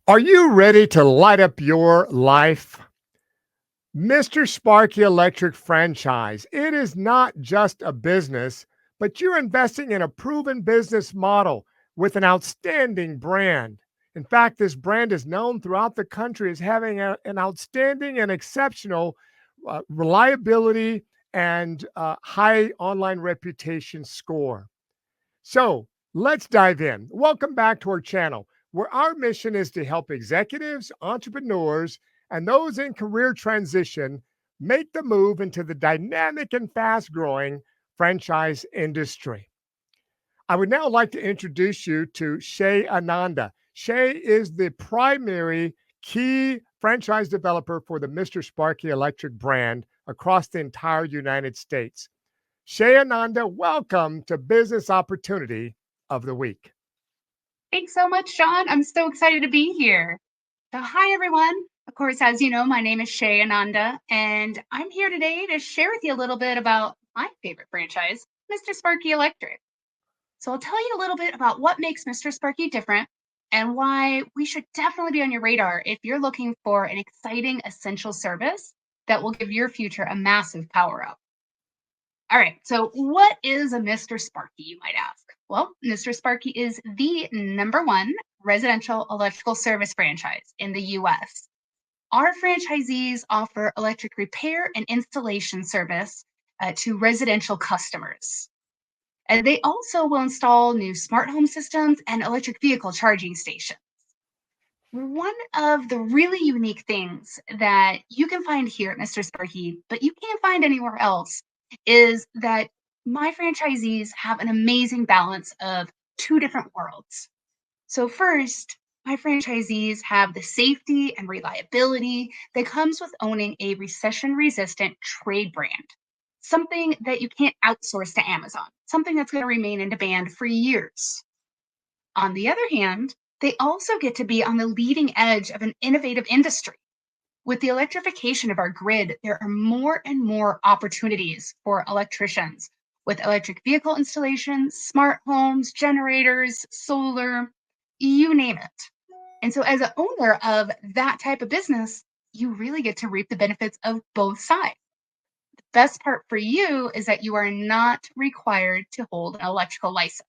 Are you ready to light up your life? Mister Sparky Electric franchise. It is not just a business, but you're investing in a proven business model with an outstanding brand. In fact, this brand is known throughout the country as having an outstanding and exceptional reliability and high online reputation score. So let's dive in. Welcome back to our channel, where our mission is to help executives, entrepreneurs, and those in career transition make the move into the dynamic and fast growing franchise industry. I would now like to introduce you to Shae Ananda. Shae is the primary key franchise developer for the Mister Sparky Electric brand across the entire United States. Shae Ananda, welcome to Business Opportunity of the Week. Thanks so much, Sean. I'm so excited to be here. So, hi, everyone. Of course, as you know, my name is Shae Ananda, and I'm here today to share with you a little bit about my favorite franchise, Mister Sparky Electric. So, I'll tell you a little bit about what makes Mister Sparky different and why we should definitely be on your radar if you're looking for an exciting, essential service that will give your future a massive power up. All right, so what is a Mister Sparky, you might ask? Well, Mister Sparky is the #1 residential electrical service franchise in the US. Our franchisees offer electric repair and installation service to residential customers. And they also will install new smart home systems and electric vehicle charging stations. One of the really unique things that you can find here at Mister Sparky, but you can't find anywhere else, is that my franchisees have an amazing balance of two different worlds. So, first, my franchisees have the safety and reliability that comes with owning a recession resistant trade brand, something that you can't outsource to Amazon, something that's going to remain in demand for years. On the other hand, they also get to be on the leading edge of an innovative industry. With the electrification of our grid, there are more and more opportunities for electricians with electric vehicle installations, smart homes, generators, solar, you name it. And so, as an owner of that type of business, you really get to reap the benefits of both sides. The best part for you is that you are not required to hold an electrical license.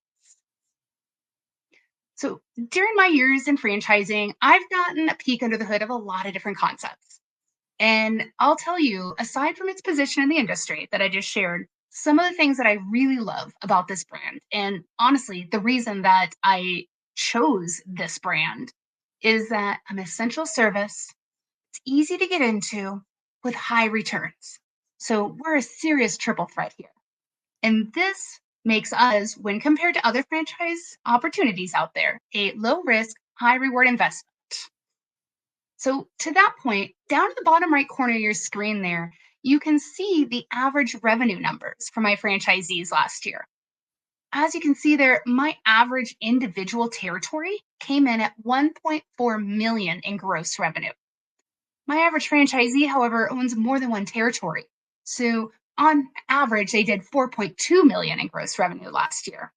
So during my years in franchising, I've gotten a peek under the hood of a lot of different concepts. And I'll tell you, aside from its position in the industry that I just shared, some of the things that I really love about this brand, and honestly, the reason that I chose this brand is that I'm essential service, it's easy to get into with high returns. So we're a serious triple threat here. And this makes us, when compared to other franchise opportunities out there, a low risk, high reward investment. So, to that point, down at the bottom right corner of your screen there, you can see the average revenue numbers for my franchisees last year. As you can see there, my average individual territory came in at 1.4 million in gross revenue. My average franchisee, however, owns more than one territory. So on average, they did 4.2 million in gross revenue last year.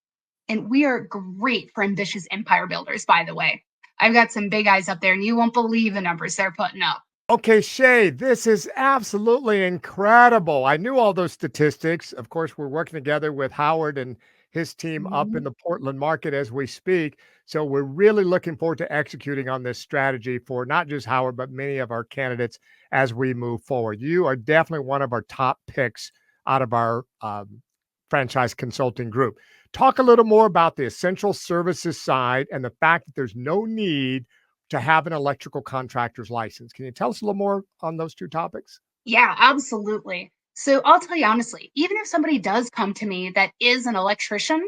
And we are great for ambitious empire builders, by the way. I've got some big eyes up there, and you won't believe the numbers they're putting up. Okay, Shae, this is absolutely incredible. I knew all those statistics. Of course, we're working together with Howard and his team up in Mhm. the Portland market as we speak. So we're really looking forward to executing on this strategy for not just Howard, but many of our candidates as we move forward. You are definitely one of our top picks out of our franchise consulting group. Talk a little more about the essential services side and the fact that there's no need to have an electrical contractor's license. Can you tell us a little more on those two topics? Yeah, absolutely. So I'll tell you honestly, even if somebody does come to me that is an electrician,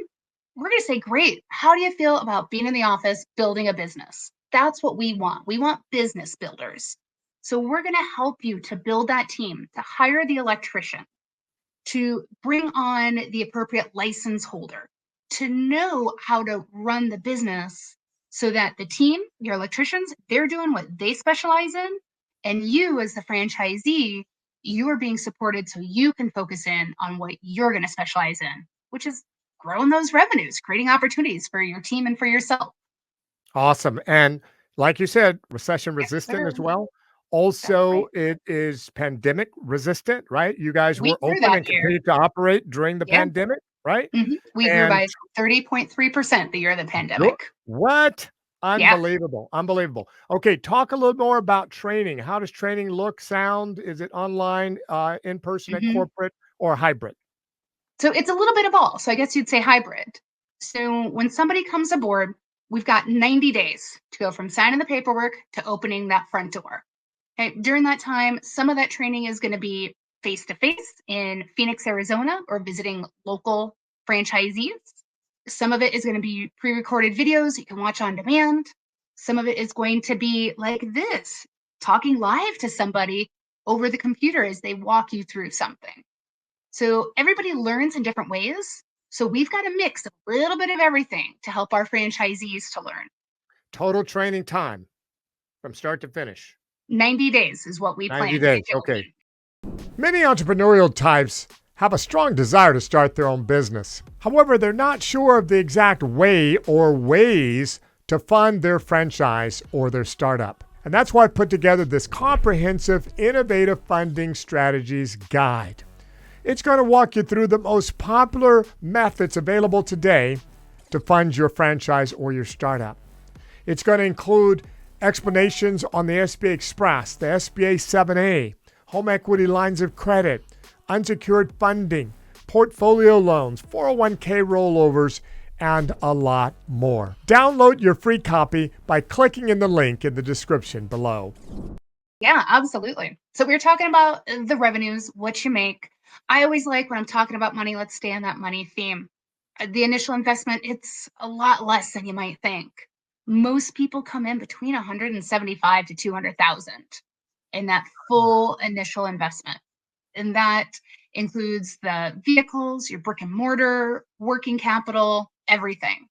we're going to say, great. How do you feel about being in the office building a business? That's what we want. We want business builders. So we're going to help you to build that team, to hire the electrician, to bring on the appropriate license holder, to know how to run the business so that the team, your electricians, they're doing what they specialize in. And you, as the franchisee, you are being supported so you can focus in on what you're going to specialize in, which is growing those revenues, creating opportunities for your team and for yourself. Awesome. And like you said, recession Yes, resistant sir. as well. That's Also, right. it is pandemic resistant, right? You guys We were grew open that and year. continued to operate during the Yeah. pandemic, right? We grew And by 30.3% the year of the go pandemic. what? Yeah. Unbelievable, unbelievable. Okay, talk a little more about training. How does training look, sound? Is it online, in person at Mhm. corporate, or hybrid? So it's a little bit of all. So I guess you'd say hybrid. So when somebody comes aboard, we've got 90 days to go from signing the paperwork to opening that front door. Okay. During that time, some of that training is going to be face to face in Phoenix, Arizona, or visiting local franchisees. Some of it is going to be pre recorded videos you can watch on demand. Some of it is going to be like this, talking live to somebody over the computer as they walk you through something. So everybody learns in different ways. So we've got a mix of a little bit of everything to help our franchisees to learn. Total training time from start to finish, 90 days is what we 90 plan to days. get you Okay. open. Many entrepreneurial types have a strong desire to start their own business. However, they're not sure of the exact way or ways to fund their franchise or their startup. And that's why I put together this comprehensive, innovative funding strategies guide. It's going to walk you through the most popular methods available today to fund your franchise or your startup. It's going to include explanations on the SBA Express, the SBA 7A, home equity lines of credit, unsecured funding, portfolio loans, 401k rollovers, and a lot more. Download your free copy by clicking in the link in the description below. Yeah, absolutely. So we were talking about the revenues, what you make. I always like when I'm talking about money, let's stay on that money theme. The initial investment, it's a lot less than you might think. Most people come in between 175 to 200,000 in that full initial investment. And that includes the vehicles, your brick and mortar, working capital, everything.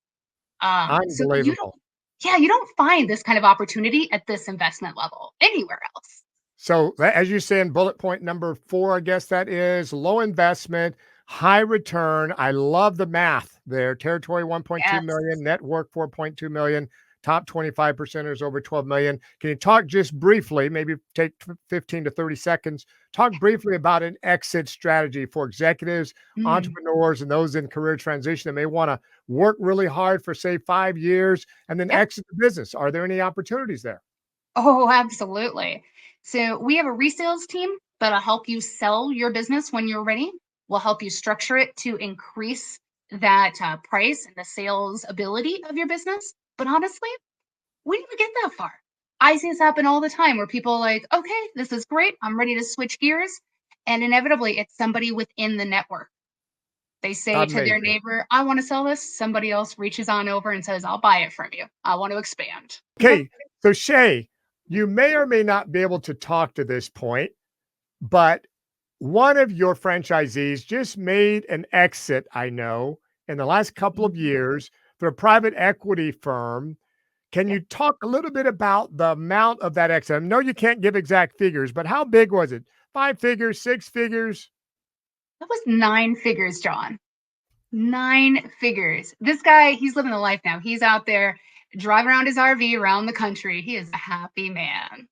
So you don't, Unbelievable. yeah, you don't find this kind of opportunity at this investment level anywhere else. So, as you say in bullet point number 4, I guess that is low investment, high return. I love the math there. Territory 1.2 Yes. million, network 4.2 million, top 25 percenters over 12 million. Can you talk just briefly, maybe take 15 to 30 seconds, talk briefly about an exit strategy for executives, Mm. entrepreneurs, and those in career transition that may want to work really hard for, say, 5 years and then Yep. exit the business? Are there any opportunities there? Oh, absolutely. So we have a resales team that'll help you sell your business when you're ready. We'll help you structure it to increase that price and the sales ability of your business. But honestly, we didn't even get that far. I see this happen all the time where people are like, okay, this is great. I'm ready to switch gears. And inevitably, it's somebody within the network. They say to their Amazing. neighbor, I want to sell this. Somebody else reaches on over and says, I'll buy it from you. I want to expand. Okay, so Shae, you may or may not be able to talk to this point, but one of your franchisees just made an exit, I know, in the last couple of Mhm. years for a private equity firm. Can Yep. you talk a little bit about the amount of that exit? I know you can't give exact figures, but how big was it? 5 figures, 6 figures? That was 9 figures, John. 9 figures. This guy, he's living the life now. He's out there driving around his RV around the country. He is a happy man.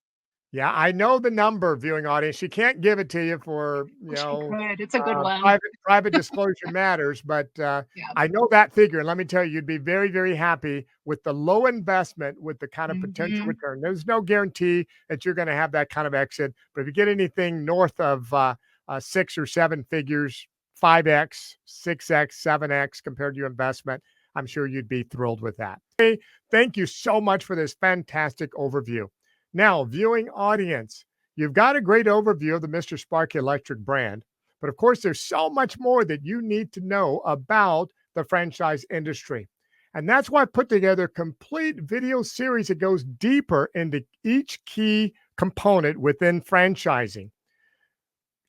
Yeah, I know the number, viewing audience. She can't give it to you for, Wish I could. It's a good one. private disclosure matters, but Yeah. I know that figure, and let me tell you, you'd be very, very happy with the low investment, with the kind of potential Mhm. return. There's no guarantee that you're going to have that kind of exit, but if you get anything north of 6 or 7 figures, 5x, 6x, 7x compared to your investment, I'm sure you'd be thrilled with that. Hey, thank you so much for this fantastic overview. Now, viewing audience, you've got a great overview of the Mister Sparky Electric brand, but of course, there's so much more that you need to know about the franchise industry. And that's why I put together a complete video series that goes deeper into each key component within franchising.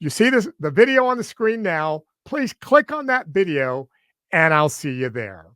You see the video on the screen now. Please click on that video, and I'll see you there.